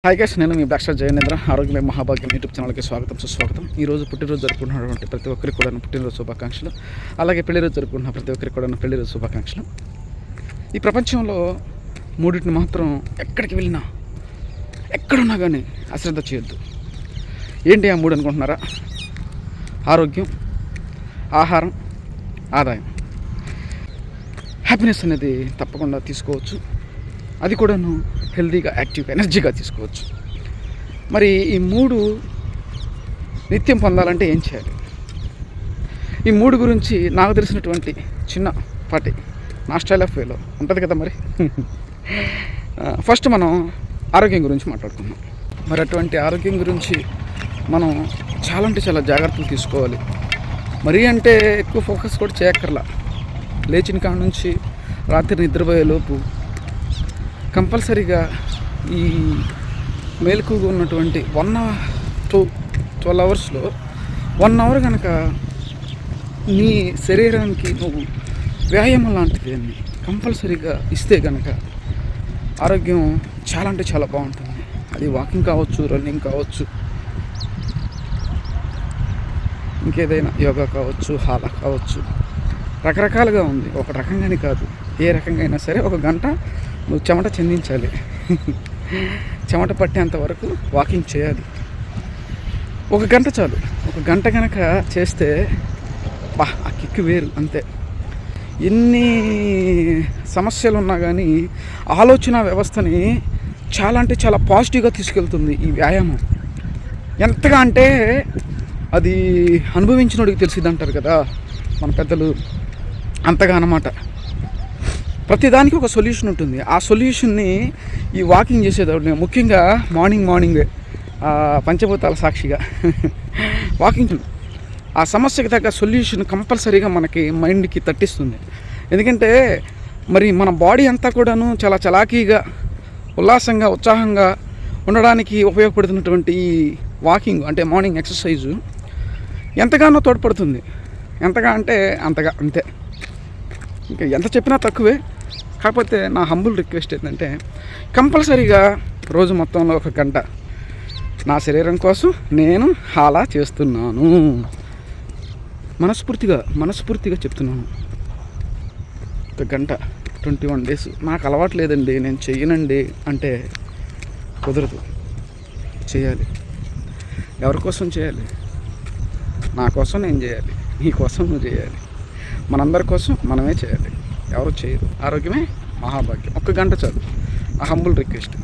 Hi guys, నేను మీ back star జయనేంద్ర. ఆరోగ్యమే మహాభాగ్యం యూట్యూబ్ ఛానల్కి స్వాగతం, సుస్వాగతం. ఈరోజు పుట్టినరోజు జరుపుకుంటున్నటువంటి ప్రతి ఒక్కరికి కూడా పుట్టినరోజు శుభాకాంక్షలు. అలాగే పెళ్లిరోజు జరుపుకుంటున్న ప్రతి ఒక్కరికి కూడా పెళ్లిరోజు శుభాకాంక్షలు. ఈ ప్రపంచంలో మూడింటిని మాత్రం ఎక్కడికి వెళ్ళినా ఎక్కడున్నా కానీ అశ్రద్ధ చేయొద్దు. ఏంటి ఆ మూడు అనుకుంటున్నారా? ఆరోగ్యం, ఆహారం, ఆదాయం. హ్యాపీనెస్ అనేది తప్పకుండా తీసుకోవచ్చు, అది కూడాను హెల్తీగా, యాక్టివ్గా, ఎనర్జీగా తీసుకోవచ్చు. మరి ఈ మూడు నిత్యం పొందాలంటే ఏం చేయాలి? ఈ మూడు గురించి నాకు తెలిసినటువంటి చిన్నపాటి నా స్టైల్ ఆఫ్ వేలో ఉంటుంది కదా. మరి ఫస్ట్ మనం ఆరోగ్యం గురించి మాట్లాడుకుందాం. మరి అటువంటి ఆరోగ్యం గురించి మనం చాలా అంటే చాలా జాగ్రత్తలు తీసుకోవాలి. మరీ అంటే ఎక్కువ ఫోకస్ కూడా చేయక్కర్లా. లేచిన కాడ నుంచి రాత్రి నిద్రపోయేలోపు కంపల్సరీగా ఈ మేలుకుగా ఉన్నటువంటి 1 to 12 అవర్స్లో 1 అవర్ కనుక నీ శరీరానికి నువ్వు వ్యాయామం లాంటిది అని కంపల్సరీగా ఇస్తే కనుక ఆరోగ్యం చాలా అంటే చాలా బాగుంటుంది. అది వాకింగ్ కావచ్చు, రన్నింగ్ కావచ్చు, ఇంకేదైనా యోగా కావచ్చు, హాలా కావచ్చు, రకరకాలుగా ఉంది. ఒక రకంగానే కాదు, ఏ రకంగా అయినా సరే 1 గంట నువ్వు చెమట చిందించాలి. చెమట పట్టేంత వరకు వాకింగ్ చేయాలి. 1 గంట చాలు. 1 గంట కనుక చేస్తే ఆ కిక్ వేరు. అంతే. ఎన్ని సమస్యలు ఉన్నా కానీ ఆలోచన వ్యవస్థని చాలా అంటే చాలా పాజిటివ్గా తీసుకెళ్తుంది ఈ వ్యాయామం. ఎంతగా అంటే అది అనుభవించినోడికి తెలిసింది అంటారు కదా మన పెద్దలు. అంతగా అన్నమాట. ప్రతిదానికి ఒక సొల్యూషన్ ఉంటుంది. ఆ సొల్యూషన్ని ఈ వాకింగ్ చేసేటప్పుడు ముఖ్యంగా మార్నింగ్ పంచభూతాల సాక్షిగా వాకింగ్ ఆ సమస్యకి తగ్గ సొల్యూషన్ కంపల్సరీగా మనకి మైండ్కి తట్టిస్తుంది. ఎందుకంటే మరి మన బాడీ అంతా కూడాను చాలా చలాకీగా, ఉల్లాసంగా, ఉత్సాహంగా ఉండడానికి ఉపయోగపడుతున్నటువంటి ఈ వాకింగ్ అంటే మార్నింగ్ ఎక్సర్సైజు ఎంతగానో తోడ్పడుతుంది. ఎంతగా అంటే అంతగా, అంతే. ఇంకా ఎంత చెప్పినా తక్కువే. కాకపోతే నా హంబుల్ రిక్వెస్ట్ ఏంటంటే కంపల్సరీగా రోజు మొత్తంలో 1 గంట నా శరీరం కోసం నేను హాలా చేస్తున్నాను. మనస్ఫూర్తిగా చెప్తున్నాను. 1 గంట 21 days నాకు అలవాటు లేదండి, నేను చెయ్యనండి అంటే కుదరదు. చేయాలి. ఎవరి కోసం చేయాలి? నా కోసం నేను చేయాలి, నీ కోసం నువ్వు చేయాలి, మనందరి కోసం మనమే చేయాలి. ఎవరు చేయరు. ఆరోగ్యమే మహాభాగ్యం. 1 గంట చాలు. ఆ హంబుల్ రిక్వెస్ట్.